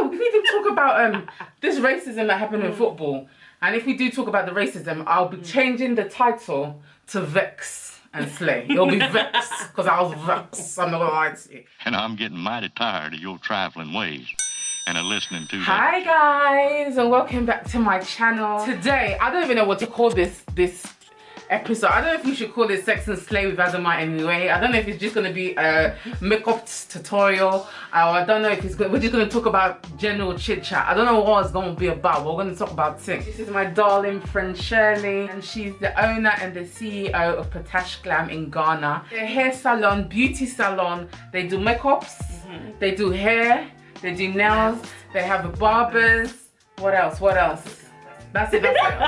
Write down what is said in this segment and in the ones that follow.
no, we need to talk about this racism that happened in football. And if we do talk about the racism, I'll be changing the title to Vex and Slay. You'll be Vex, because I was Vex. I'm not gonna lie to you. And I'm getting mighty tired of your trifling ways and of listening to Hi guys, and welcome back to my channel. Today, I don't even know what to call this episode. I don't know if we should call it Sex and Slay with AsAmIMUA. I don't know if it's just going to be a makeup tutorial, or I don't know if we're just going to talk about general chit chat. I don't know what it's going to be about. We're going to talk about things. This is my darling friend Shirley, and she's the owner and the CEO of PatashGlam in Ghana. They're a hair salon, beauty salon. They do makeups, they do hair, they do nails, they have barbers. What else? That's it.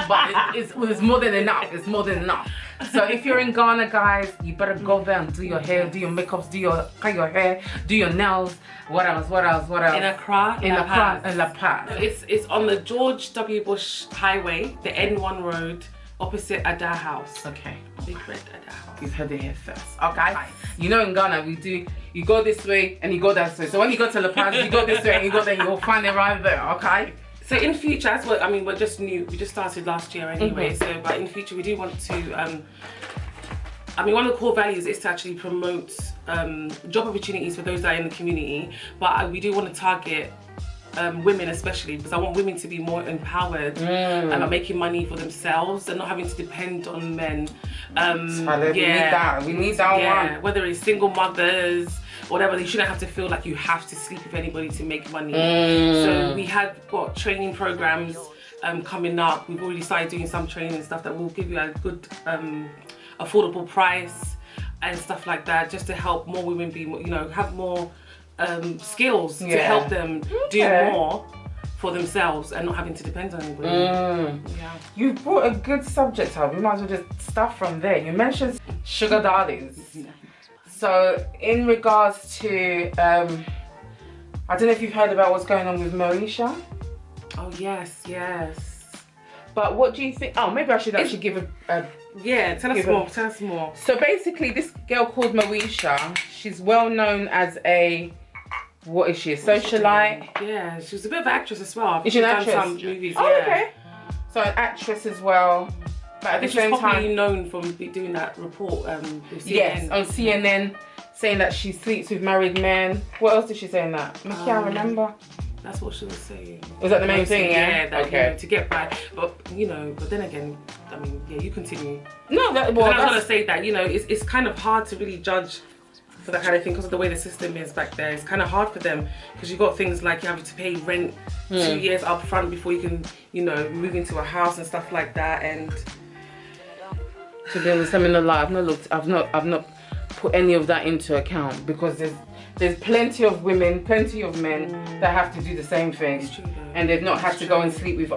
But it's more than enough. It's more than enough. So if you're in Ghana, guys, you better go there and do your hair, do your makeups, do your hair, do your nails. What else? In Accra, in La Paz. It's on the George W. Bush Highway, the N1 road, opposite Ada House. Okay. Big red Ada House. You've heard it here first. Okay. You know in Ghana you go this way and you go that way. So when you go to La Paz, you go this way and you go there, you'll find it right there. Okay. So in future, as well, I mean, we're just new. We just started last year anyway. So, but in future, we do want to. I mean, one of the core values is to actually promote job opportunities for those that are in the community. But we do want to target women, especially because I want women to be more empowered and are making money for themselves and not having to depend on men. We need that one. Whether it's single mothers, whatever, they shouldn't have to feel like you have to sleep with anybody to make money. So we have got training programs coming up. We've already started doing some training and stuff that will give you a good affordable price and stuff like that, just to help more women be, have more skills to help them do more for themselves and not having to depend on anybody. You brought a good subject up. We might as well just start from there. You mentioned sugar daddies. So in regards to, I don't know if you've heard about what's going on with Moesha. Oh yes. But what do you think? Oh, maybe I should actually give a tell us more. So basically, this girl called Moesha, she's well known as a, what is she? A socialite? Yeah, she was a bit of an actress as well. Is she an actress? Done some movies. Oh, okay. So an actress as well. But at the same time, probably known from doing that report with CNN. Yes, on CNN, saying that she sleeps with married men. What else did she say in that? I can't remember. That's what she was saying. Was that the main thing? Yeah, that, okay. To get by. But but then again, I mean, you continue. No, I was gonna say that it's kind of hard to really judge for that kind of thing because of the way the system is back there. It's kind of hard for them because you've got things like you have to pay rent 2 years up front before you can, move into a house and stuff like that. And to be honest, I'm in a lie. I've not put any of that into account because there's plenty of women, plenty of men that have to do the same thing, and they've not had to go and sleep with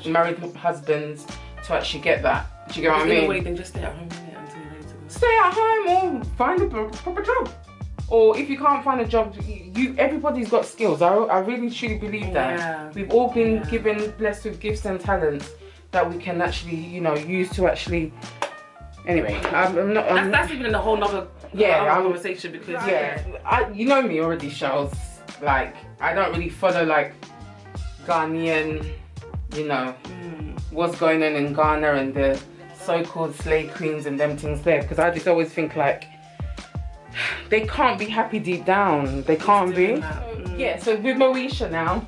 married husbands to actually get that. Do you get what I mean? In a way, then just stay at home until you're ready to go. Stay at home or find a proper job. Or if you can't find a job, everybody's got skills. I really truly believe that. Yeah. We've all been blessed with gifts and talents that we can actually, use to actually. Anyway, that's even in a whole nother conversation because you know me already, Charles. Like I don't really follow like Ghanaian, what's going on in Ghana and the so-called slay queens and them things there, because I just always think like they can't be happy deep down. They can't be. Yeah. So with Moesha now,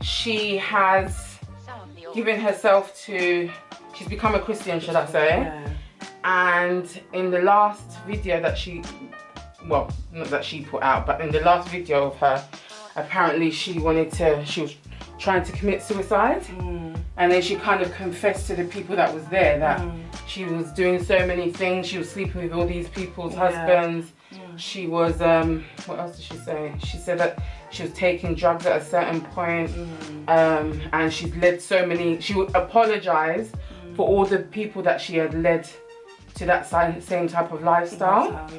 she has given herself to. She's become a Christian, should I say? Yeah. And in the last video that not that she put out, but in the last video of her, apparently she was trying to commit suicide. And then she kind of confessed to the people that was there that she was doing so many things. She was sleeping with all these people's husbands. She was, what else did she say? She said that she was taking drugs at a certain point. And she's led so many, she would apologize for all the people that she had led to that same type of lifestyle.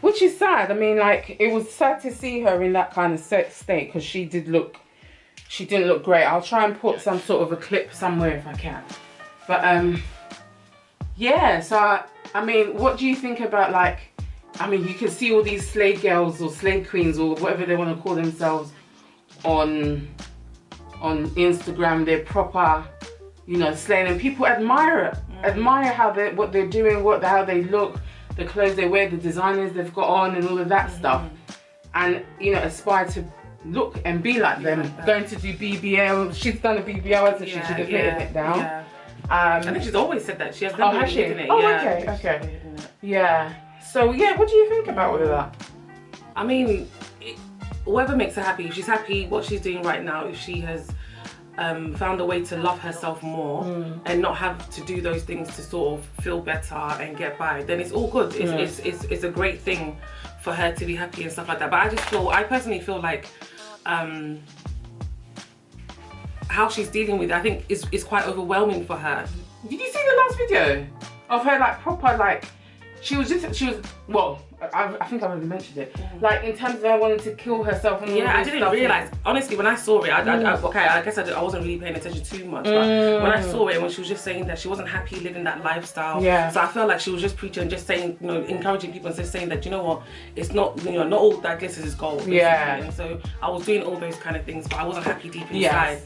Which is sad. I mean, like, it was sad to see her in that kind of state because she didn't look great. I'll try and put some sort of a clip somewhere if I can. But, yeah, so, I mean, what do you think about, like, I mean, you can see all these slay girls or slay queens or whatever they want to call themselves on Instagram, they're proper, you know, slaying, and people admire it. Admire what they're doing, how they look, the clothes they wear, the designers they've got on, and all of that stuff. And you know, aspire to look and be like them. Going to do BBL. She's done a BBL, hasn't she? She just written it down. Yeah. I think she's always said that. She has never has she? hidden it. Oh, Yeah. okay. Yeah. So yeah, what do you think about all of that? I mean, whatever makes her happy. If she's happy what she's doing right now, if she has found a way to love herself more and not have to do those things to sort of feel better and get by, then it's all good. It's a great thing for her to be happy and stuff like that. But I personally feel like how she's dealing with it, I think is quite overwhelming for her. Did you see the last video of her, like, proper, like, she was well, I think I already mentioned it, like, in terms of her wanting to kill herself and all I this didn't stuff. realise, honestly, when I saw it, I guess I wasn't really paying attention too much, but when I saw it, when she was just saying that she wasn't happy living that lifestyle, so I felt like she was just preaching and just saying, you know, encouraging people and just saying that, you know what, it's not, you know, not all that glitters is gold, basically. And so I was doing all those kind of things, but I wasn't happy deep inside.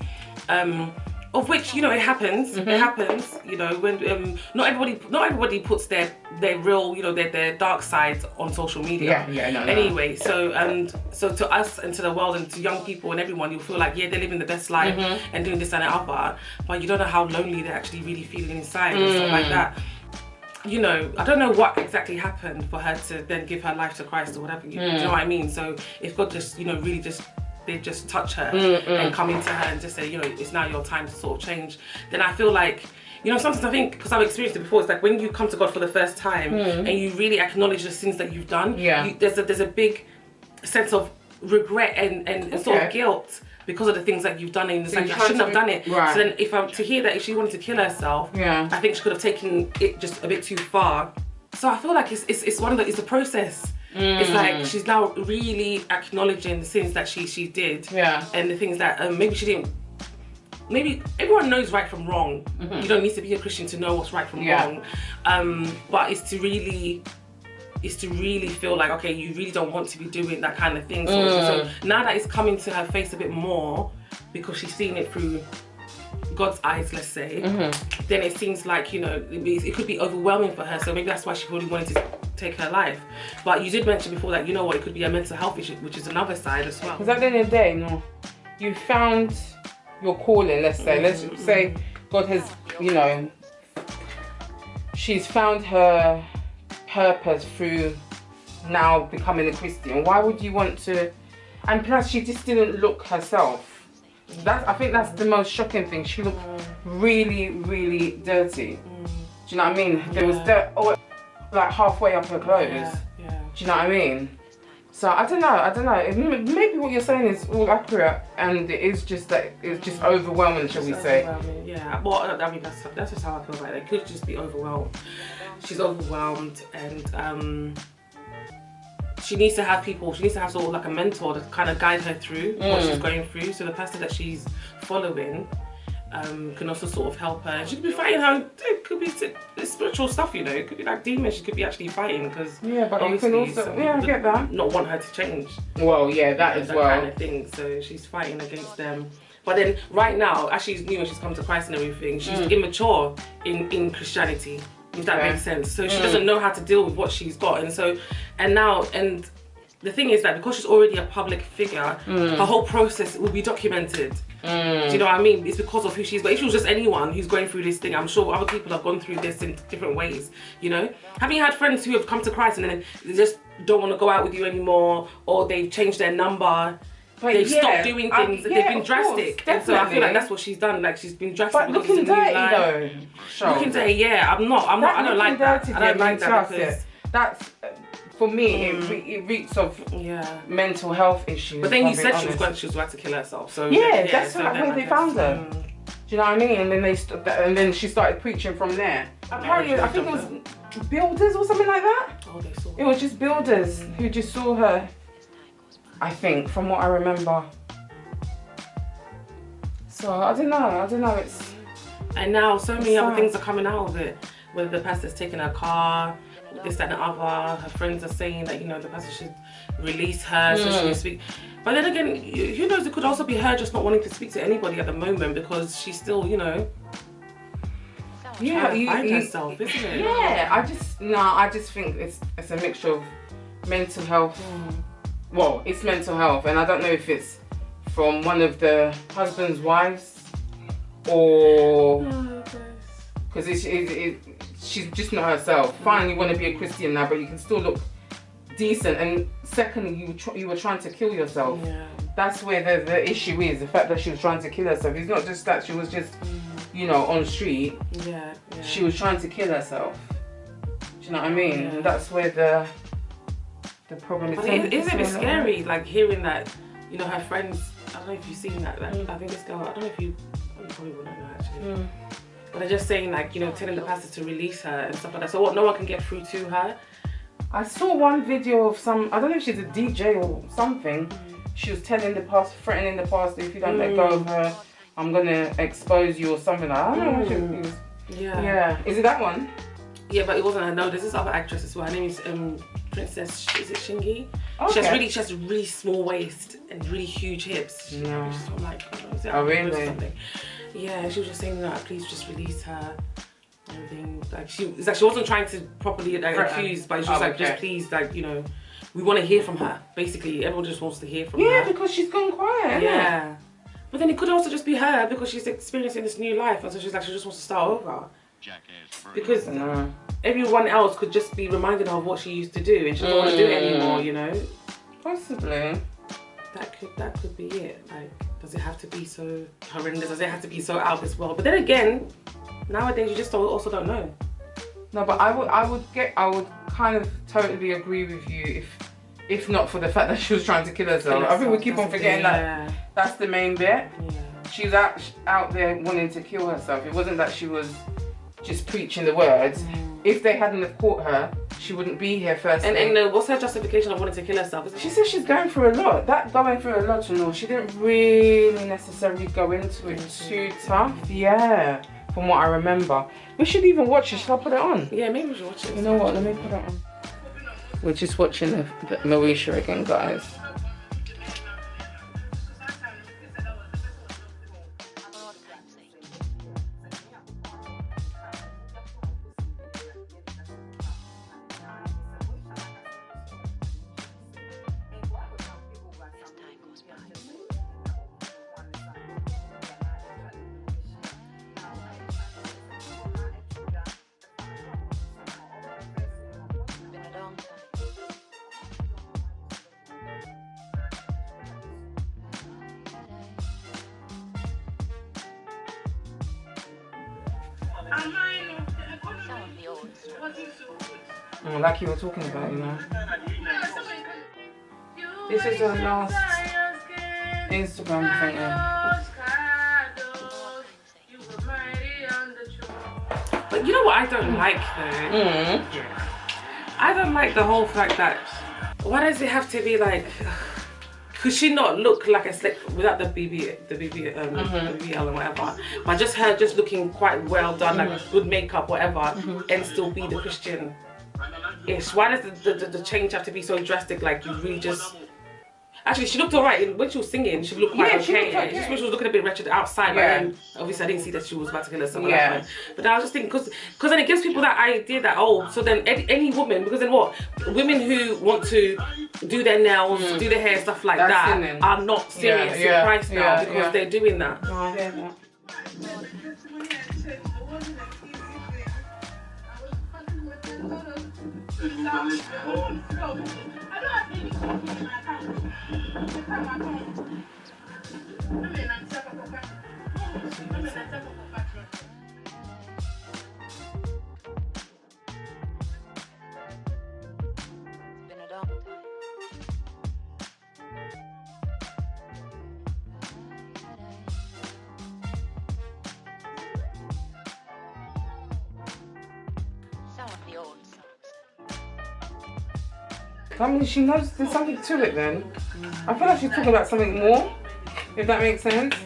Of which, you know, it happens. It happens. You know, when not everybody puts their real, you know, their dark sides on social media. Anyway, so to us and to the world and to young people and everyone, you'll feel like, yeah, they're living the best life and doing this and that other, but you don't know how lonely they're actually really feeling inside and stuff like that. You know, I don't know what exactly happened for her to then give her life to Christ or whatever. You know what I mean? So if God just, you know, really just touch her and come into her and just say, you know, it's now your time to sort of change, then I feel like, you know, sometimes I think, because I've experienced it before, it's like when you come to God for the first time and you really acknowledge the sins that you've done, there's a big sense of regret and sort of guilt because of the things that you've done, and it's like, I shouldn't have done it. So then to hear that if she wanted to kill herself, I think she could have taken it just a bit too far. So I feel like it's a process. It's like she's now really acknowledging the sins that she did, and the things that maybe she didn't. Maybe everyone knows right from wrong. You don't need to be a Christian to know what's right from wrong. But it's to really feel like, okay, you really don't want to be doing that kind of thing. So now that it's coming to her face a bit more because she's seen it through God's eyes, let's say, then it seems like, you know, it could be overwhelming for her. So maybe that's why she probably wanted to take her life. But you did mention before that, you know what, it could be a mental health issue, which is another side as well. Because at the end of the day, no, you found your calling, let's say. Let's say God has, you know, she's found her purpose through now becoming a Christian. Why would you want to? And plus, she just didn't look herself. I think that's the most shocking thing. She looked really, really dirty. Do you know what I mean? There was dirt like halfway up her clothes. Do you know what I mean? So I don't know. Maybe what you're saying is all accurate, and it is just that it's just overwhelming, shall we say? Yeah. Well, I mean that's just how I feel about it. It could just be overwhelmed. She's overwhelmed, and she needs to have people. She needs to have sort of like a mentor to kind of guide her through what she's going through. So the pastor that she's following can also sort of help her. And she could be fighting her. It could be spiritual stuff, you know. It could be like demons. She could be actually fighting because but you can also I get that. Not want her to change. Well, yeah, that as well. Kind of thing. So she's fighting against them. But then right now, as she's new and she's come to Christ and everything, she's immature in Christianity. If that makes sense. So she doesn't know how to deal with what she's got, and the thing is that because she's already a public figure, her whole process will be documented. Do you know what I mean? It's because of who she is. But if she was just anyone who's going through this thing, I'm sure other people have gone through this in different ways, you know? Have you had friends who have come to Christ and then they just don't want to go out with you anymore, or they've changed their number? They've stopped doing things. They've been drastic, and so I feel like that's what she's done. Like she's been drastic. But looking dirty though. Looking dirty, yeah. I don't like that. I don't like that because that's for me. It reeks of mental health issues. But then you said she was about to kill herself. So that's where they found her. Do you know what I mean? And then she started preaching from there. Apparently, I think it was builders or something like that. Oh, they saw her. It was just builders who just saw her. I think, from what I remember. So I don't know. It's and now so many other things are coming out of it. Whether the pastor's taking her car, this, that, and the other. Her friends are saying that, you know, the pastor should release her so she can speak. But then again, who knows, it could also be her just not wanting to speak to anybody at the moment because she's still, you know, trying to find herself, isn't it? Yeah, I just think it's a mixture of mental health. Well, it's mental health, and I don't know if it's from one of the husband's wives or because she's just not herself. Fine, you want to be a Christian now, but you can still look decent. And secondly, you were trying to kill yourself. Yeah. That's where the issue is, the fact that she was trying to kill herself. It's not just that she was just, you know, on the street. Yeah. She was trying to kill herself. Do you know what I mean? And that's where the problem is. But it is a bit scary, like hearing that, you know, her friends, I don't know if you've seen that, I think this girl, I don't know if you probably wouldn't know actually. But they're just saying, like, you know, telling the pastor to release her and stuff like that. So what, no one can get through to her? I saw one video of I don't know if she's a DJ or something. She was telling the pastor, threatening the pastor, if you don't let go of her, I'm gonna expose you or something. I don't know what she was. Yeah. Is it that one? Yeah, but it wasn't her. No, there's this other actress as well. Her name is Princess, is it Shingi? Okay. She has a really small waist and really huge hips. No. She's from like, I don't know, is it really? Or something? Yeah, she was just saying that, please just release her. Everything. Like she wasn't trying to properly accuse, but she was like, just please, like, you know, we want to hear from her. Basically, everyone just wants to hear from her. Yeah, because she's gone quiet. Yeah. But then it could also just be her because she's experiencing this new life, and so she's like, she just wants to start over. Because everyone else could just be reminding her of what she used to do, and she doesn't want to do it anymore, you know? Possibly. That could be it. Like, does it have to be so horrendous? Does it have to be so out of this world? But then again, nowadays you just also don't know. No, but I would kind of totally agree with you if not for the fact that she was trying to kill herself. I think we keep on forgetting that that's the main bit. Yeah. She was out there wanting to kill herself. It wasn't that she was just preaching the words. If they hadn't have caught her, she wouldn't be here first. And what's her justification of wanting to kill herself? She says she's going through a lot. Going through a lot, you know. She didn't really necessarily go into it too tough. Yeah, from what I remember. We should even watch it. Should I put it on? Yeah, maybe we should watch it. You know what? Let me put it on. We're just watching the Marisha again, guys. Like you were talking about, you know. This is the last Instagram thing. But you know what I don't like though? I don't like the whole fact that, why does it have to be like, could she not look like a slick without the BBL and whatever, but just her just looking quite well done, like good makeup, whatever, and still be the Christian-ish? Why does the change have to be so drastic? Like you really just. Actually, she looked alright when she was singing. She looked quite okay. Just when she was looking a bit wretched outside, but then obviously I didn't see that she was about to kill herself. But I was just thinking, because then it gives people that idea that so then any woman, because then what? Women who want to do their nails, do their hair, stuff like that, are not serious in Christ now because they're doing that. No, I hear that. I mean, she knows there's something to it then. I feel like she's talking about something more, if that makes sense.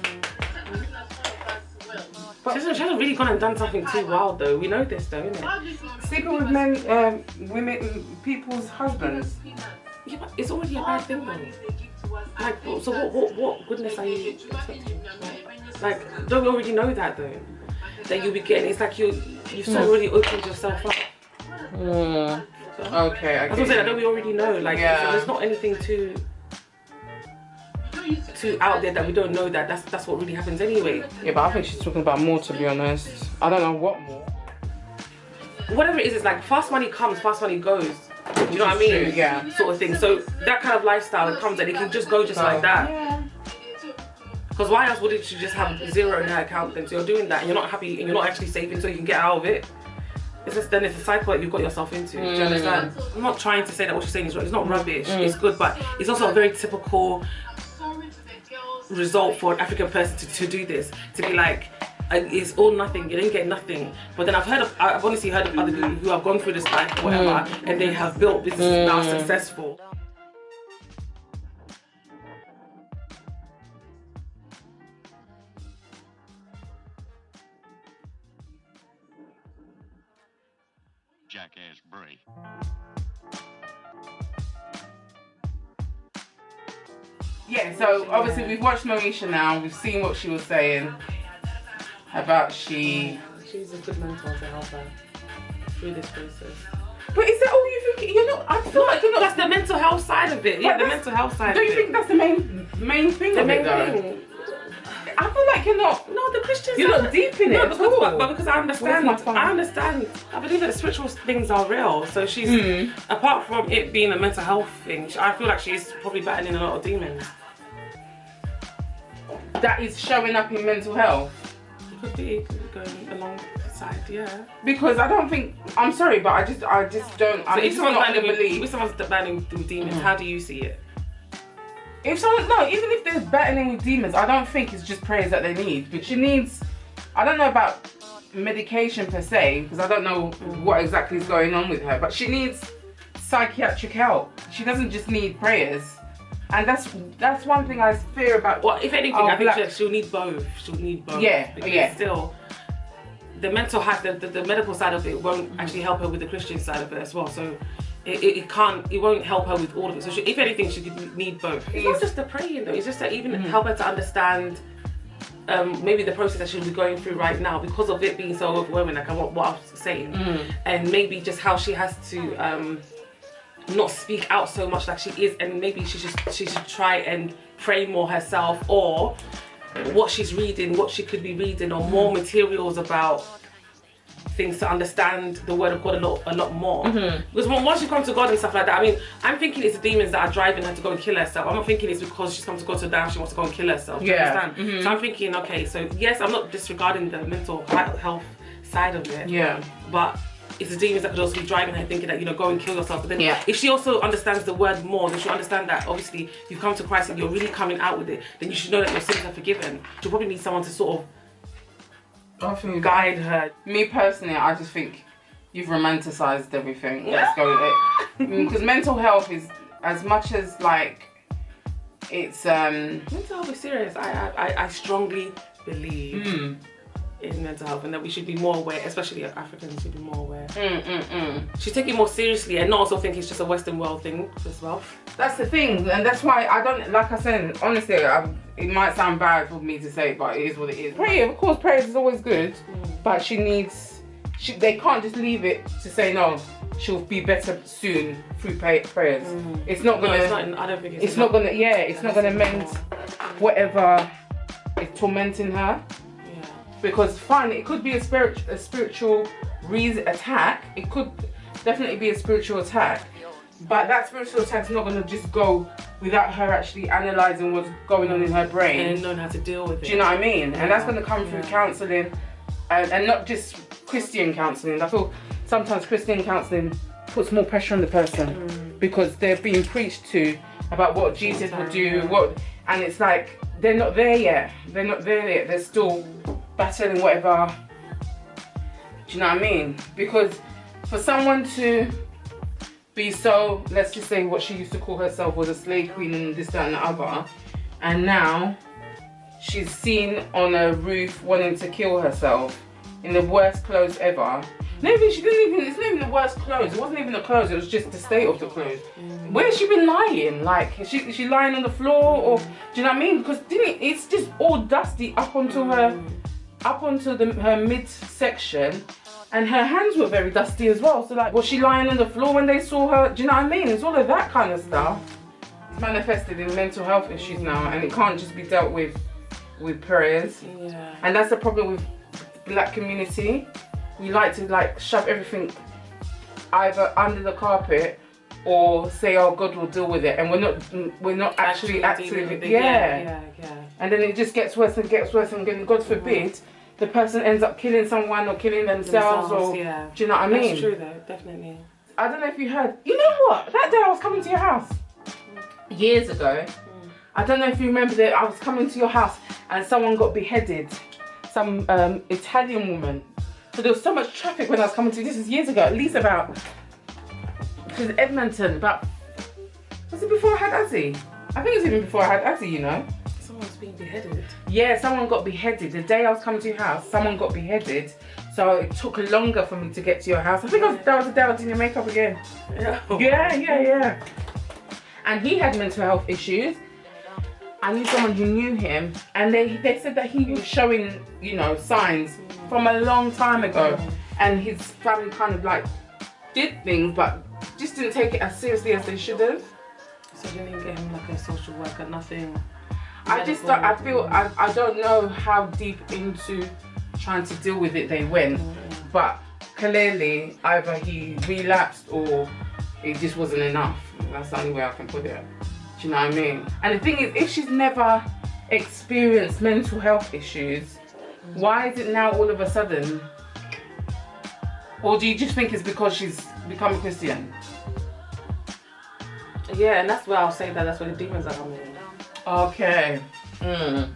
She hasn't really gone and done something too wild though. We know this though, innit? Sleeping with men, women, people's husbands. Yeah, but it's already a bad thing though. Like, so what goodness are you expecting? Like, don't we already know that though? That you'll be getting, it's like you've so already opened yourself up. So, Okay, I that's what I'm saying, I know we already know. Like, yeah. so there's not anything too out there that we don't know that that's what really happens anyway. Yeah, but I think she's talking about more, to be honest. I don't know what more. Whatever it is, it's like fast money comes, fast money goes. Do you know what I mean? True, yeah. Sort of thing. So that kind of lifestyle it comes and it can just go just like that. Yeah. Because why else wouldn't you just have zero in her account then? So you're doing that and you're not happy and you're not actually saving so you can get out of it. It's just then it's a cycle that you've got yourself into. Do you understand? I'm not trying to say that what she's saying is right. It's not rubbish. It's good, but it's also a very typical result for an African person to do this. To be like, it's all nothing, you didn't get nothing. But then I've honestly heard of other people who have gone through this life or whatever and they have built businesses now successful. Jackass Bray. Yeah, so obviously we've watched Moesha now, we've seen what she was saying about She's a good mentor to help her through this process. But is that all you think? You're not, I feel like you're not. That's the mental health side of it. Yeah, the mental health side of it. Don't you think that's the main thing The of main it though? thing. I feel like you're not. No, the Christians. You're not deep in it at all. But because I understand. Where's my phone? I understand. I believe that spiritual things are real. So she's, apart from it being a mental health thing, I feel like she's probably battling a lot of demons. That is showing up in mental health. It could be going alongside, yeah. Because I don't think. I'm sorry, but I just don't. So I'm if just not someone's gonna believe. with someone's battling with demons, how do you see it? If someone, no, even if they're battling with demons, I don't think it's just prayers that they need. But she needs, I don't know about medication per se, because I don't know what exactly is going on with her, but she needs psychiatric help. She doesn't just need prayers. And that's one thing I fear about. Well, if anything, I think she'll need both. She'll need both. Yeah, because yeah. Still, the mental health, the medical side of it won't actually help her with the Christian side of it as well. So it won't help her with all of it. So if anything, she could need both. It's not just the praying though. It's just to even help her to understand maybe the process that she'll be going through right now because of it being so overwhelming, like what I was saying, and maybe just how she has to not speak out so much like she is, and maybe she should try and pray more herself, or what she's reading, what she could be reading, or more materials about things to understand the word of God a lot more. Because once you come to God and stuff like that, I mean, I'm thinking it's the demons that are driving her to go and kill herself. I'm not thinking it's because she's come to God so down she wants to go and kill herself. Do you understand? So I'm thinking, okay, so yes, I'm not disregarding the mental health side of it. Yeah. But it's the demons that could also be driving her thinking that, you know, go and kill yourself. But then if she also understands the word more, then she'll understand that obviously you've come to Christ and you're really coming out with it, then you should know that your sins are forgiven. She'll probably need someone to sort of guide her. Me personally, I just think you've romanticized everything. Let's go with it. Because mental health is, as much as like, it's mental health is serious. I strongly believe in mental health and that we should be more aware, especially Africans should be more aware. She's taking it more seriously and not also think it's just a Western world thing as well. That's the thing, and that's why I don't, like I said, honestly, it might sound bad for me to say, but it is what it is. Prayer, of course, prayers is always good, but she needs, they can't just leave it to say no, she'll be better soon through prayers. It's not gonna, I don't think it's not gonna, it's not gonna mend whatever is tormenting her. Because fine, it could be a spiritual attack. It could definitely be a spiritual attack, but that spiritual attack's not going to just go without her actually analysing what's going on in her brain and knowing how to deal with it. Do you know what I mean? And that's going to come through counselling, and not just Christian counselling. I feel sometimes Christian counselling puts more pressure on the person because they're being preached to about what Jesus would do, and it's like they're not there yet. They're not there yet. They're still battling whatever. Do you know what I mean? Because for someone to be so, let's just say what she used to call herself was a slave queen and this, that and the other, and now she's seen on a roof wanting to kill herself in the worst clothes ever. Maybe she didn't even, it's not even the worst clothes. It wasn't even the clothes, it was just the state of the clothes. Where's she been lying? Like, is she lying on the floor? Or, do you know what I mean? Because it's just all dusty up onto her midsection. And her hands were very dusty as well. So like, was she lying on the floor when they saw her? Do you know what I mean? It's all of that kind of stuff. It's manifested in mental health issues now, and it can't just be dealt with prayers. Yeah. And that's the problem with the black community. We like to like shove everything either under the carpet or say, oh, God will deal with it, and we're not actually dealing with it. Yeah. And then it just gets worse and gets worse, and then God forbid the person ends up killing someone or killing themselves or do you know what I mean? That's true though, definitely. I don't know if you heard. You know what? That day I was coming to your house years ago. I don't know if you remember that I was coming to your house and someone got beheaded. Some Italian woman. So there was so much traffic when I was coming to you. This is years ago, at least about, because Edmonton, about, was it before I had Azzy? I think it was even before I had Azzy, you know. Someone's being beheaded. Yeah, someone got beheaded. The day I was coming to your house, someone got beheaded. So it took longer for me to get to your house. I think that was the day I was doing your makeup again. Yeah. And he had mental health issues. I knew someone who knew him, and they said that he was showing, you know, signs from a long time ago, and his family kind of like did things, but just didn't take it as seriously as they should have. So they didn't get him like a social worker, nothing. I don't know how deep into trying to deal with it they went, but clearly either he relapsed or it just wasn't enough. That's the only way I can put it. Do you know what I mean? And the thing is, if she's never experienced mental health issues, why is it now all of a sudden? Or do you just think it's because she's become a Christian? Yeah, and that's where I'll say that's where the demons are coming in. Okay. I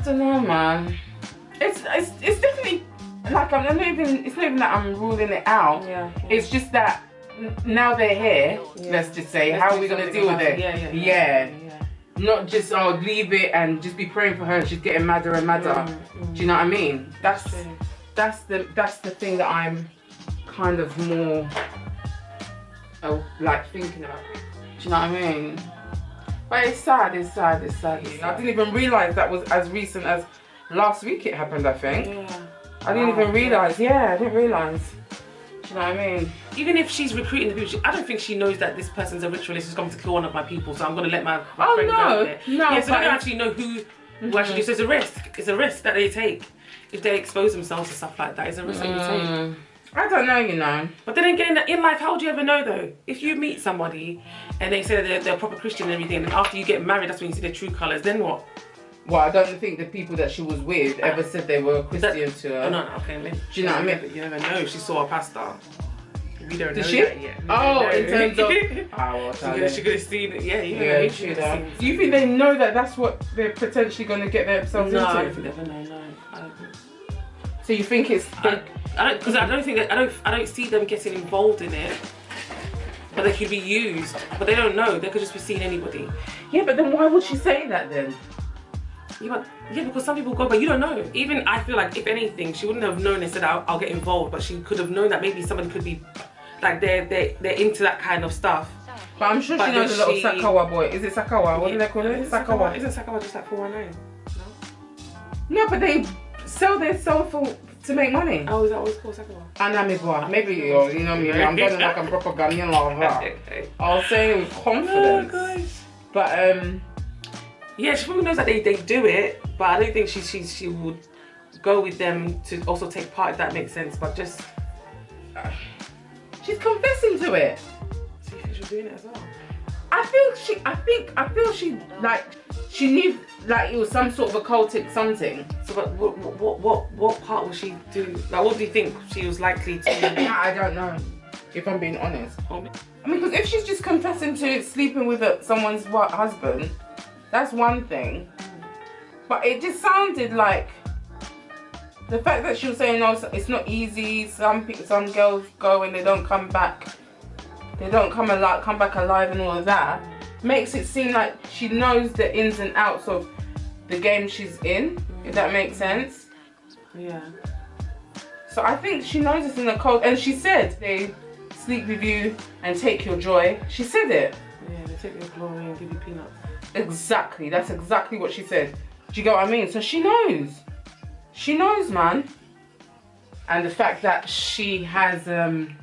don't know, man. It's definitely like it's not even that I'm ruling it out. Yeah. It's just that now they're here. Yeah. Let's just say, how are we gonna deal with it? Yeah. Not just leave it and just be praying for her and she's getting madder and madder. Do you know what I mean? That's the thing that I'm kind of more like thinking about. Do you know what I mean? But it's sad. I didn't even realise that was as recent as last week it happened, I think. Yeah. I didn't even realise. Yeah, I didn't realise. Do you know what I mean? Even if she's recruiting the people, I don't think she knows that this person's a ritualist who's coming to kill one of my people, so I'm going to let my friend go there. No. Yeah, so they don't actually know who actually do. So it's a risk. It's a risk that they take. If they expose themselves to stuff like that, it's a risk that you take. I don't know, you know. But then again, in life, how would you ever know though? If you meet somebody and they say they're a proper Christian and everything, and after you get married, that's when you see their true colours, then what? Well, I don't think the people that she was with ever said they were Christian to her. No, okay. Maybe. Do you know what I mean? But you never know. She saw a pastor. We don't know that yet. In terms of... she could have seen it. Yeah. True that. Do you think they know that that's what they're potentially going to get themselves into? No, I don't think they know. No. So you think it's... I don't see them getting involved in it. But they could be used. But they don't know. They could just be seeing anybody. Yeah, but then why would she say that then? Yeah, because some people go, but you don't know. Even I feel like, if anything, she wouldn't have known and said, I'll get involved. But she could have known that maybe somebody could be, like, they're into that kind of stuff. But I'm sure she knows a little Sakawa boy. Is it Sakawa? What do they call it? Sakawa. Isn't Sakawa just like 419? No, but they sell their soul to make money. Oh, is that what it's called, Sakawa? AsAmIMUA. Maybe, you know me, I'm going like I'm proper Ghanaian like that. I'll say it with confidence. Oh, gosh. But, yeah, she probably knows that they do it, but I don't think she would go with them to also take part, if that makes sense. But just she's confessing to it. So you think she's doing it as well? I feel she like she knew like it was some sort of occultic something. So, but what part will she do? Like, what do you think she was likely to? I don't know, if I'm being honest. I mean, because if she's just confessing to sleeping with someone's husband. That's one thing, but it just sounded like the fact that she was saying, "No, it's not easy. Some girls go and they don't come back. They don't come back alive, and all of that." Makes it seem like she knows the ins and outs of the game she's in, if that makes sense. Yeah. So I think she knows it's in the code, and she said they sleep with you and take your joy. She said it. Yeah, they take your glory and give you peanuts. Exactly, that's exactly what she said. Do you get what I mean? So she knows. She knows, man. And the fact that she has, and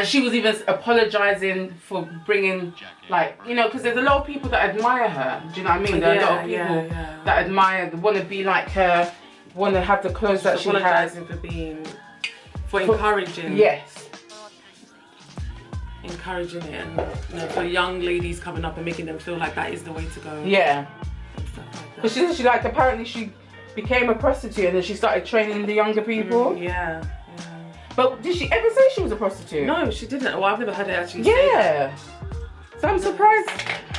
she was even apologizing for bringing, like, you know, because there's a lot of people that admire her. Do you know what I mean? There are a lot of people that admire, want to be like her, want to have the clothes that she has. Apologizing for encouraging. Yes. Encouraging it, and you know, for young ladies coming up and making them feel like that is the way to go. Yeah. And stuff like that. But she like, apparently she became a prostitute and then she started training the younger people. Yeah. But did she ever say she was a prostitute? No, she didn't. Well, I've never heard her actually say that. So I'm surprised.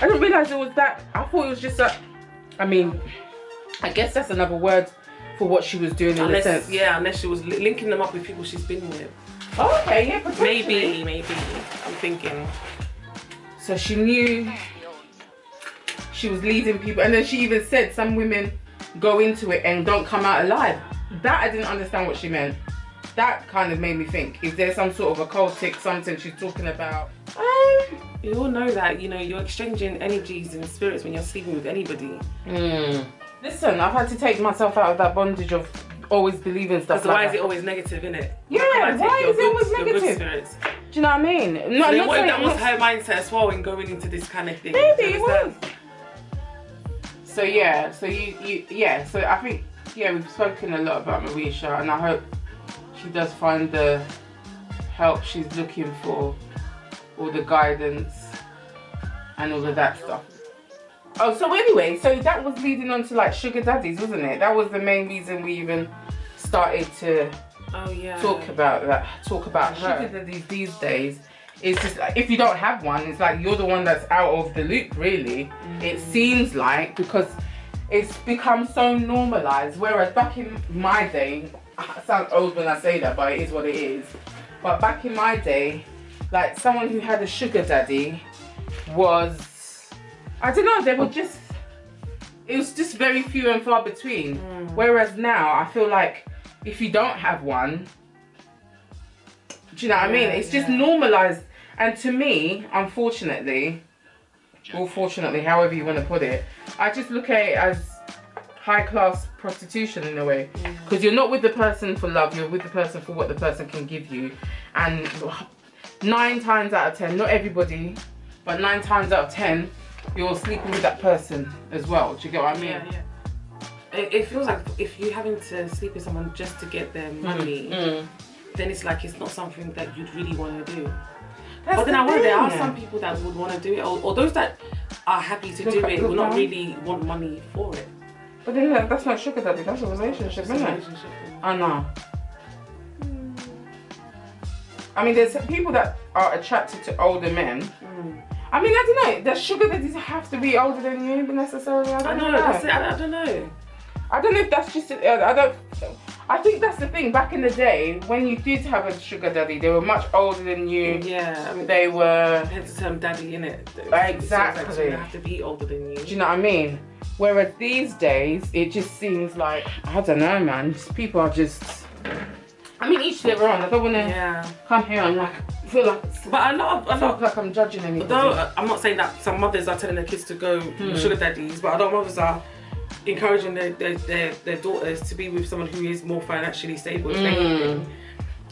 I didn't realise it was that. I thought it was just that. I mean, I guess that's another word for what she was doing in a sense. Yeah, unless she was linking them up with people she's been with. Oh, okay, yeah, potentially. Maybe. I'm thinking. So she knew she was leading people, and then she even said some women go into it and don't come out alive. That I didn't understand what she meant. That kind of made me think, is there some sort of occultic something she's talking about? You all know that, you know, you're exchanging energies and spirits when you're sleeping with anybody. Listen, I've had to take myself out of that bondage of always believing stuff like why is it always negative, innit? Yeah, why is it always negative? Spirits? Do you know what I mean? No, so what if that was her mindset as well in going into this kind of thing? Maybe it was. So yeah, so so I think, we've spoken a lot about Marisha, and I hope she does find the help she's looking for, all the guidance and all of that stuff. Oh, so anyway, so that was leading on to like sugar daddies, wasn't it? That was the main reason we even started to talk about her. Sugar daddies these days. It's just like, if you don't have one, it's like you're the one that's out of the loop, really. It seems like, because it's become so normalized. Whereas back in my day, I sound old when I say that, but it is what it is. But back in my day, like someone who had a sugar daddy was, I don't know, it was just very few and far between. Whereas now, I feel like if you don't have one, do you know what I mean? It's just normalized. And to me, unfortunately, or fortunately, however you want to put it, I just look at it as high-class prostitution in a way. Because you're not with the person for love, you're with the person for what the person can give you. And 9 times out of 10, not everybody, but 9 times out of 10, you're sleeping with that person as well. Do you get what I mean? Yeah. It feels like if you're having to sleep with someone just to get their money, then it's like it's not something that you'd really want to do. But then there are some people that would want to do it, or those that are happy to do it will not really want money for it. But then that's not sugar daddy, that's a relationship, isn't it? I know. I mean, there's people that are attracted to older men. I mean, I don't know, does sugar daddies have to be older than you necessarily? I don't know. That's it. I don't know. I don't know if that's just, I think that's the thing. Back in the day, when you did have a sugar daddy, they were much older than you. Yeah, I mean, they were. Hence the term daddy, innit? Exactly. So they have to be older than you. Do you know what I mean? Whereas these days, it just seems like, I don't know, man. People are just. I mean, each their own. I don't want to come here and feel like. But a lot of like I'm judging anybody. Although I'm not saying that some mothers are telling their kids to go sugar daddies, but a lot of mothers are encouraging their daughters to be with someone who is more financially stable, if anything.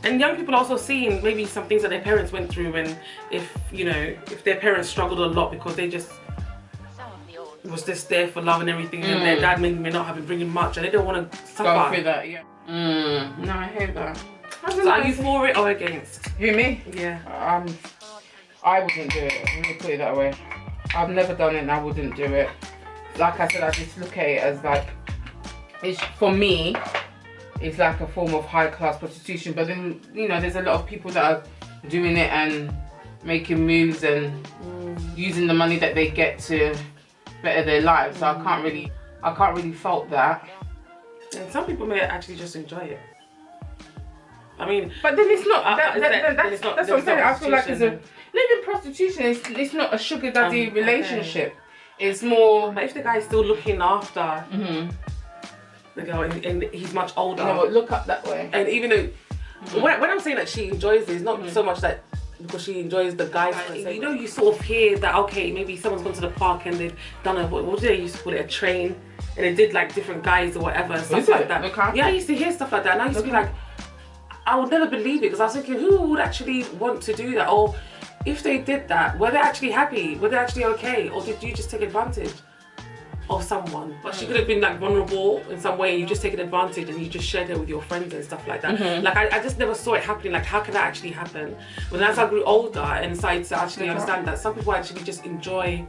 And young people are also seeing maybe some things that their parents went through, and if their parents struggled a lot because they just was just there for love and everything, and their dad may not have been bringing much, and they don't want to suffer. Go through that, No, I hear that. So are you for it or against? Who, me? Yeah. I wouldn't do it. Let me put it that way. I've never done it, and I wouldn't do it. Like I said, I just look at it as like, for me, it's like a form of high-class prostitution. But then, there's a lot of people that are doing it and making moves and using the money that they get to better their lives. So I can't really fault that. And some people may actually just enjoy it. I mean, but then it's not. That's what I'm saying. I feel like living prostitution. It's not a sugar daddy relationship. It's more. But if the guy's still looking after the girl and he's much older, You know what? Look up that way. and even though when I'm saying that she enjoys it, it's not so much that because she enjoys the guys. You know, you sort of hear that okay, maybe someone's gone to the park and they've done a what do they used to call it, a train, and they did like different guys or whatever, stuff like that. Okay. Yeah, I used to hear stuff like that, and I used to be like, I would never believe it because I was thinking, who would actually want to do that? Or if they did that, were they actually happy? Were they actually okay? Or did you just take advantage of someone? But she could have been like vulnerable in some way and you just taken advantage and you just shared it with your friends and stuff like that. Like I just never saw it happening. Like how can that actually happen? But as I grew older and started to actually understand that some people actually just enjoy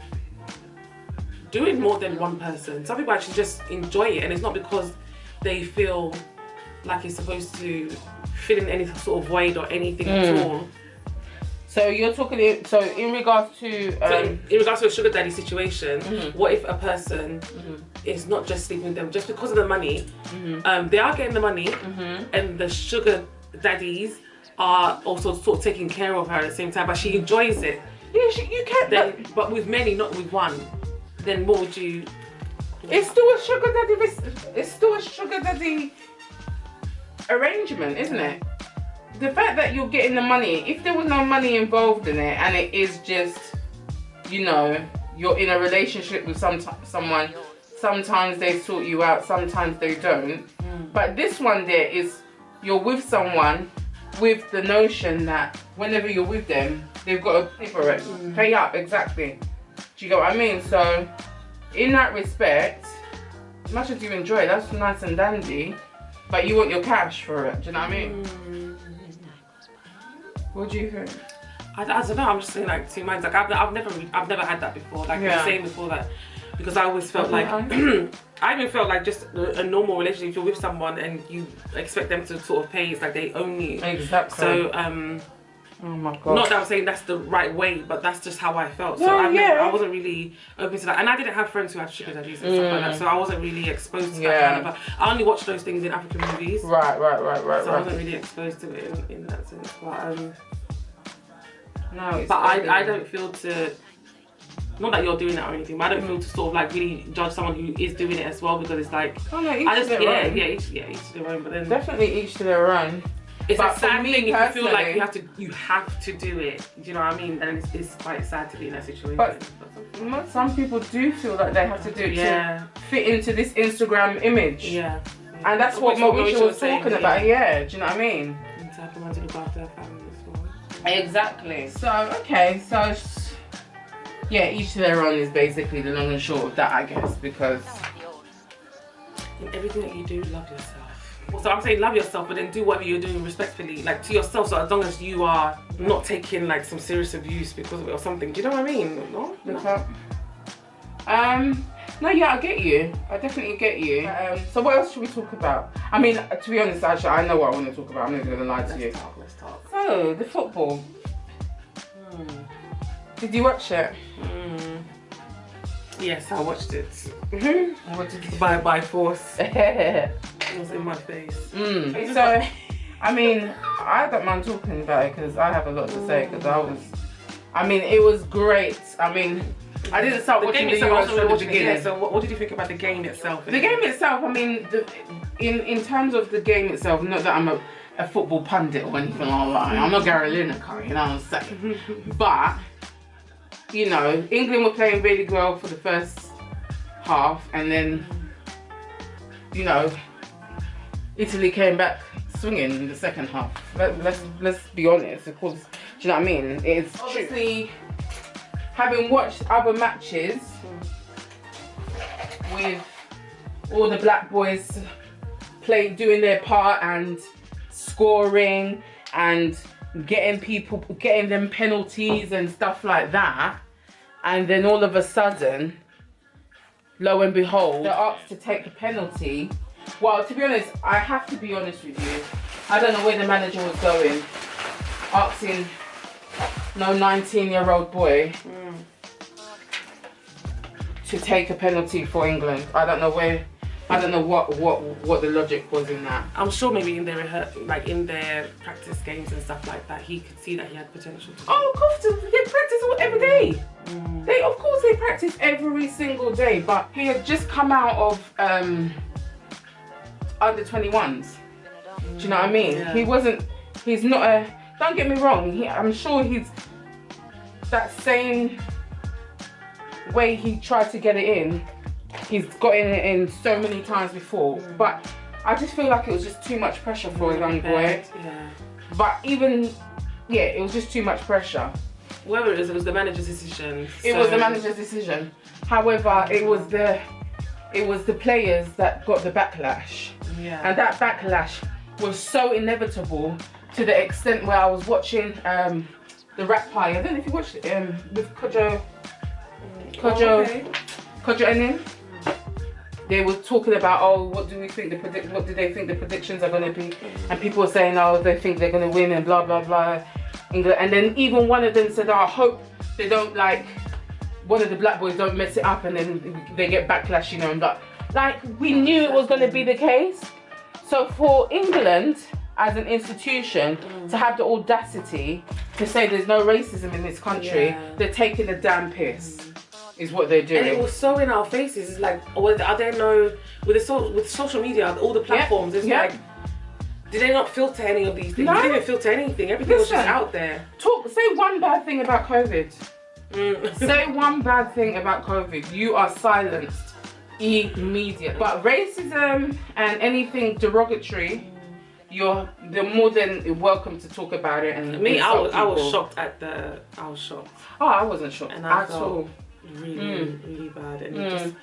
doing more than one person. Some people actually just enjoy it, and it's not because they feel like it's supposed to fill in any sort of void or anything at all. So you're talking. So in regards to in regards to a sugar daddy situation, what if a person is not just sleeping with them just because of the money? They are getting the money, and the sugar daddies are also sort of taking care of her at the same time, but she enjoys it. Yeah, you can't. Then, but with many, not with one. Then what would you? It's still a sugar daddy. It's still a sugar daddy arrangement, isn't it? The fact that you're getting the money, if there was no money involved in it, and it is just, you know, you're in a relationship with someone, sometimes they sort you out, sometimes they don't. But this one there is, you're with someone with the notion that whenever you're with them, they've got to pay for it, pay up, exactly. Do you get what I mean? So, in that respect, as much as you enjoy it, that's nice and dandy, but you want your cash for it. Do you know what I mean? What do you think? I don't know. I'm just saying like two minds. Like I've never had that before. Like I was saying before that, because I always felt like I even felt like just a normal relationship. If you're with someone and you expect them to sort of pay, it's like they own you. Exactly. So oh my god. Not that I'm saying that's the right way, but that's just how I felt. So Yeah, I wasn't really open to that, and I didn't have friends who had sugar daddies and stuff like that. So I wasn't really exposed to that kind of. I only watched those things in African movies. Right. So I wasn't really exposed to it in that sense. But no, it's but I don't feel to. Not that you're doing that or anything, but I don't feel to sort of like really judge someone who is doing it as well, because it's like oh no, each I just to their own. each to their own. But then Definitely each to their own. it's But a sad for me thing if you feel like personally- you have to do it. Do you know what I mean? And it's quite sad to be in that situation. But some people do feel like they have to do it Yeah. to fit into this Instagram image. Yeah. And that's what Mauricio was talking about. Yeah, do you know what I mean? And to have someone to look after their family as well. Exactly. So, okay, so yeah, each to their own is basically the long and short of that, I guess, because In everything that you do, love yourself. So I'm saying love yourself, but then do whatever you're doing respectfully, like to yourself. So as long as you are not taking like some serious abuse because of it or something. Do you know what I mean? No. no, yeah, I get you. I definitely get you. So what else should we talk about? I mean, to be honest, actually, I know what I want to talk about. I'm not going to lie to you. Let's talk. So, the football. Did you watch it? Yes, I watched it. What did you By force. It was in my face. So, I mean, I don't mind talking about it because I have a lot to say, because it was great. I mean, I didn't start watching the Euros from the beginning. So what did you think about the game itself? The game itself, I mean, in terms of the game itself, not that I'm a football pundit or anything like that. I'm not Gary Lineker, you know what I'm saying? But, you know, England were playing really well for the first half, and then, you know, Italy came back swinging in the second half. Let's be honest, of course. Do you know what I mean? It's obviously, having watched other matches with all the black boys doing their part and scoring and getting them penalties and stuff like that, and then all of a sudden, lo and behold, they're asked to take a penalty. Well, to be honest, I have to be honest with you, I don't know where the manager was going, asking no 19-year-old boy to take a penalty for England. I don't know I don't know what the logic was in that. I'm sure maybe in their practice games and stuff like that, he could see that he had potential. Oh, of course, they practice every day. Of course they practice every single day. But he had just come out of under 21s. Do you know what I mean? Yeah. He's not a. Don't get me wrong. I'm sure he's that same way he tried to get it in. He's gotten it in so many times before, but I just feel like it was just too much pressure for a young boy. Yeah. But even, it was just too much pressure. Whatever it was the manager's decision. It was the manager's decision. However, it was the players that got the backlash. Yeah. And that backlash was so inevitable to the extent where I was watching the rap party. I don't know if you watched it with Kojo and him. They were talking about, what do they think the predictions are going to be? And people were saying, they think they're going to win and blah blah blah. England. And then even one of them said, I hope they don't one of the black boys don't mess it up and then they get backlash, and we knew it was going to be the case. So for England as an institution to have the audacity to say there's no racism in this country, they're taking a damn piss. Is what they're doing. And it was so in our faces. It's like, are there no with social media, all the platforms? It's like, did they not filter any of these things? No. They didn't even filter anything. Everything was just out there. Say one bad thing about COVID. Say one bad thing about COVID. You are silenced immediately. But racism and anything derogatory, they're more than welcome to talk about it. And me, I was shocked at I was shocked. Oh, I wasn't shocked and at all. Really bad, and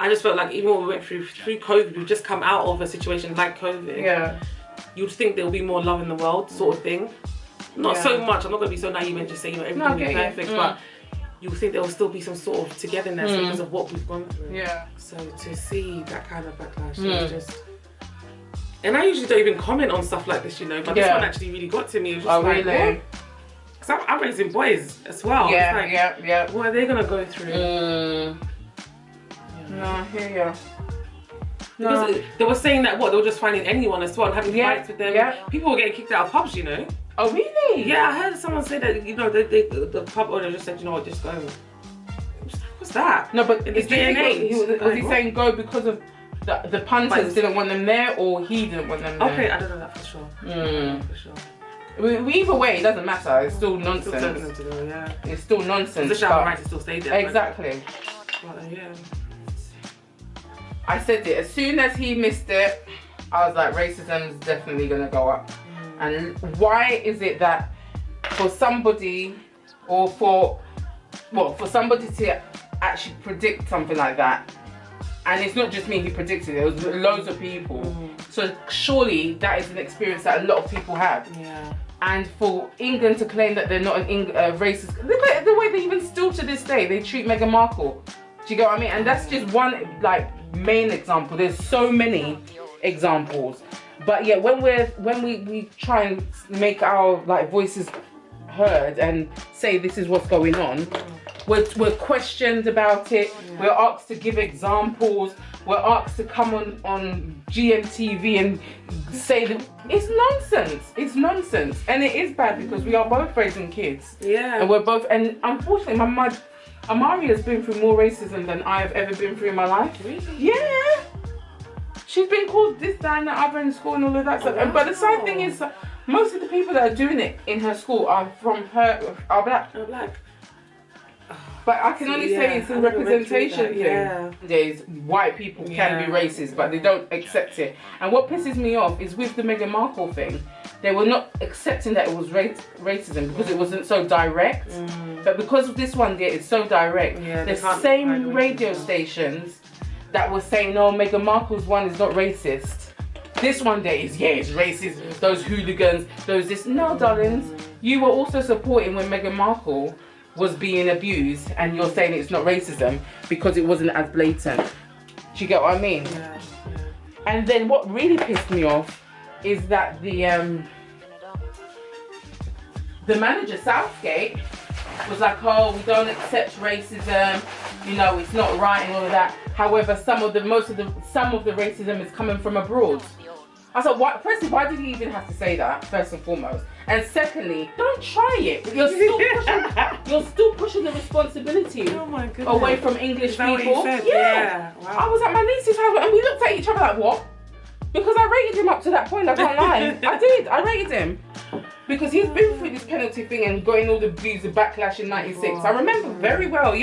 I just felt like even when we went through COVID, we've just come out of a situation like COVID. Yeah, you'd think there would be more love in the world, sort of thing. Not so much. I'm not going to be so naive and just say everything will be perfect, but you would think there will still be some sort of togetherness because of what we've gone through. Yeah. So to see that kind of backlash was just. And I usually don't even comment on stuff like this, but this one actually really got to me. It was just really? What? I'm raising boys as well. Yeah. What are they gonna go through? No, I hear you. No. They were saying that they were just finding anyone as well and having fights with them. Yeah. People were getting kicked out of pubs, Oh really? Yeah, I heard someone say that. The pub owner just said, just go. What's that? No, but it's DNA. Was he saying go because of the punters didn't want them there, or he didn't want them there? Okay, I don't know that for sure. For sure. Either way, it doesn't matter. It's still nonsense. It's still nonsense. It's our right to still stay there. Exactly. But, I said it. As soon as he missed it, I was like, racism is definitely gonna go up. And why is it that for somebody, or for somebody to actually predict something like that, and it's not just me who predicted it, it was loads of people. So surely that is an experience that a lot of people have. Yeah. And for England to claim that they're not racist, the way they even still to this day, they treat Meghan Markle. Do you get what I mean? And that's just one main example. There's so many examples. But yeah, when we try and make our voices heard and say this is what's going on, we're questioned about it. We're asked to give examples. We're asked to come on GMTV and say that it's nonsense. It's nonsense, and it is bad because we are both raising kids. Yeah. And we're both, and unfortunately, my mum, Amari has been through more racism than I have ever been through in my life. Really? Yeah. She's been called this, that, and the other in school and all of that stuff. Wow. But the sad thing is, most of the people that are doing it in her school are black. Are black. But I can only say it's a representation thing. There's white people can be racist, but they don't accept it. And what pisses me off is with the Meghan Markle thing, they were not accepting that it was racism because it wasn't so direct. But because of this one, it's so direct. The same radio stations that were saying, "Oh, Meghan Markle's one is not racist." This one day is it's racist. Those hooligans, those this. No, darlings, you were also supporting when Meghan Markle was being abused, and you're saying it's not racism because it wasn't as blatant. Do you get what I mean? Yeah. And then what really pissed me off is that the manager, Southgate, was like, "Oh, we don't accept racism, it's not right," and all of that. However, some of the racism is coming from abroad. I thought, firstly, why did he even have to say that, first and foremost? And secondly, don't try it. You're still pushing the responsibility away from English people. Yeah. Wow. I was at my niece's house and we looked at each other like, what? Because I rated him up to that point, I can't lie. I rated him. Because he's been through this penalty thing and getting all the views of backlash in 96. I remember very well,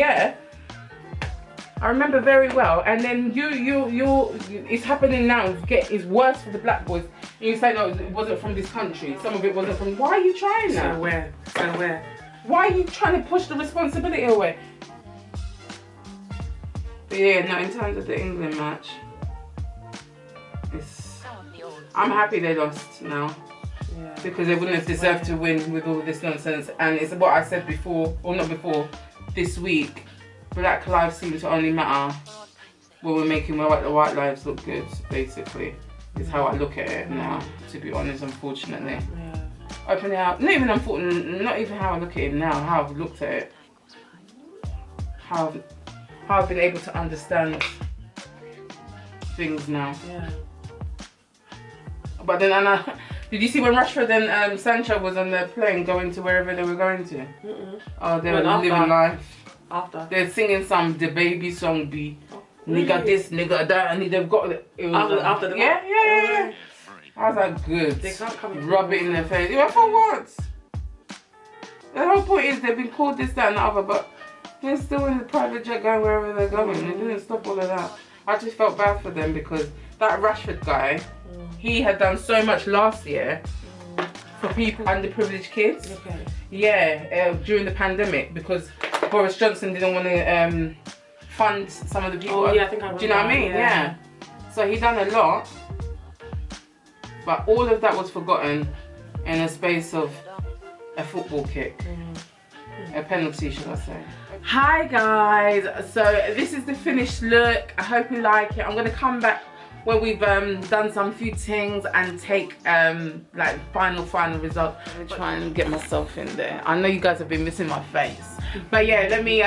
I remember very well. And then it's happening now. It's worse for the black boys. And you say, no, it wasn't from this country. Some of it wasn't from... Why are you trying that? So where? Why are you trying to push the responsibility away? But yeah, no, in terms of the England match, I'm happy they lost now. Yeah. Because they wouldn't have deserved to win with all this nonsense. And it's what I said before, or not before, this week. Black lives seem to only matter when we're making the white lives look good, basically. Is how I look at it now, to be honest, unfortunately. Yeah. Opening out, not even how I look at it now, how I've looked at it. How I've been able to understand things now. Yeah. But then did you see when Rashford and Sancho was on the plane going to wherever they were going to? Oh, they were living life. After they're singing some the baby song, nigga this, nigga that, and they've got it. After the yeah. I was like, good. They can't come rub it in their face. Yeah, for what? The whole point is they've been called this, that, and the other, but they're still in the private jet going wherever they're going. They didn't stop all of that. I just felt bad for them because that Rashford guy, he had done so much last year for people, underprivileged kids. Okay. Yeah, during the pandemic, because Boris Johnson didn't want to fund some of the people. Oh, yeah, I think I remember. Do you know what I mean? Yeah. So he done a lot, but all of that was forgotten in a space of a football kick. A penalty, should I say. Hi guys, so this is the finished look. I hope you like it. I'm going to come back when we've done some few things and take like final result. I'm gonna try and get myself in there. I know you guys have been missing my face, but yeah, let me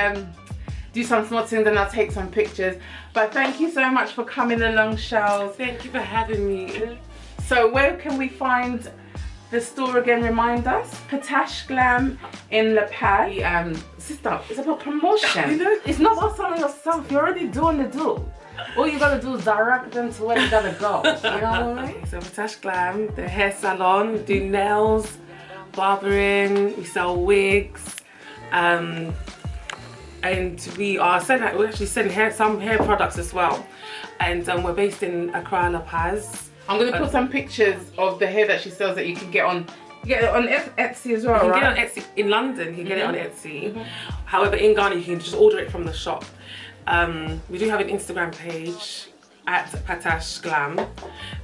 do some small things and I'll take some pictures. But thank you so much for coming along, Shells. Thank you for having me. So where can we find the store again? Remind us. PatashGlam in La Paz. Sister, it's about promotion. You know, it's not about selling yourself. You're already doing the do. All you gotta do is direct them to where you gotta go. You know what I mean? So PatashGlam, the hair salon, we do nails, barbering, we sell wigs, and we're actually selling some hair products as well. And we're based in Accra, La Paz. I'm gonna put some pictures of the hair that she sells that you can get on. You get it on Etsy as well, right? You can get it on Etsy in London. You can get it on Etsy. However, in Ghana, you can just order it from the shop. We do have an Instagram page at PatashGlam,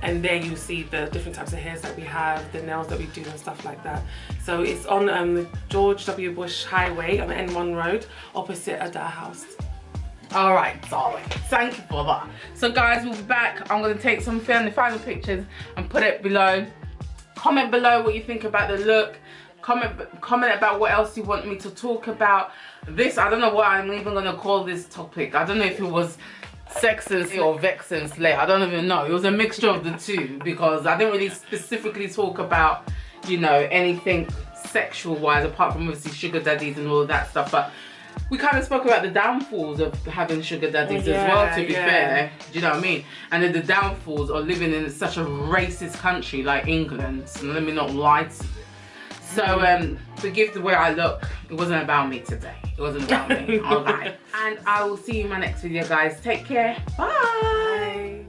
and there you see the different types of hairs that we have, the nails that we do and stuff like that. So it's on the George W. Bush Highway on the N1 Road, opposite Ada House. Alright, darling. Thank you for that. So guys, we'll be back. I'm going to take some final pictures and put it below. Comment below what you think about the look. Comment about what else you want me to talk about. This, I don't know what I'm even going to call this topic. I don't know if it was sex and slay or vex and slay. I don't even know. It was a mixture of the two because I didn't really specifically talk about, you know, anything sexual wise apart from obviously sugar daddies and all of that stuff. But we kind of spoke about the downfalls of having sugar daddies as well, to be fair. Do you know what I mean? And then the downfalls of living in such a racist country like England. So let me not lie to you. So forgive the way I look. It wasn't about me today. It wasn't about me. Alright. And I will see you in my next video, guys. Take care. Bye.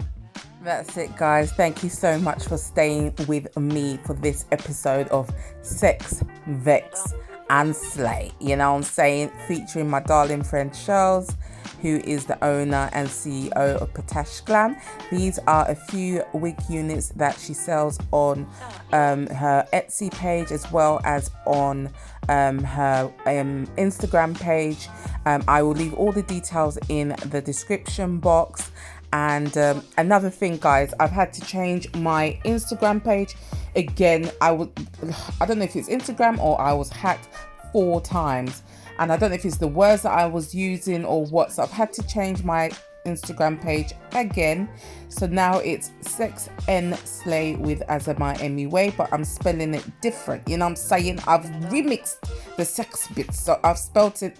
That's it, guys. Thank you so much for staying with me for this episode of Sex, Vex and Slay. You know what I'm saying? Featuring my darling friend Shells, who is the owner and CEO of PatashGlam. These are a few wig units that she sells on her Etsy page as well as on her Instagram page. I will leave all the details in the description box. And another thing, guys, I've had to change my Instagram page again. I don't know if it's Instagram or I was hacked 4 times. And I don't know if it's the words that I was using or what. So I've had to change my Instagram page again. So now it's Sex and Slay with AsAmIMUA, but I'm spelling it different. You know what I'm saying? I've remixed the sex bits. So I've spelled it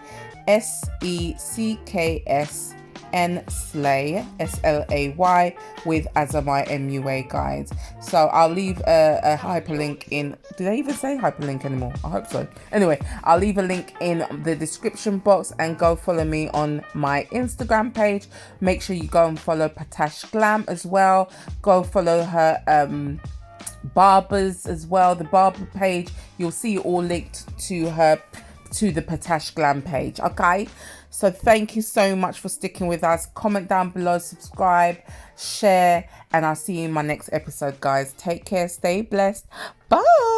SECKS and Slay, SLAY, with AsAmIMUA, guys. So I'll leave a hyperlink in. Do they even say hyperlink anymore? I hope so. Anyway, I'll leave a link in the description box, and go follow me on my Instagram page. Make sure you go and follow PatashGlam as well. Go follow her barbers as well, the barber page. You'll see it all linked to the PatashGlam page. Okay, so thank you so much for sticking with us. Comment down below, subscribe, share, and I'll see you in my next episode, guys. Take care, stay blessed, bye.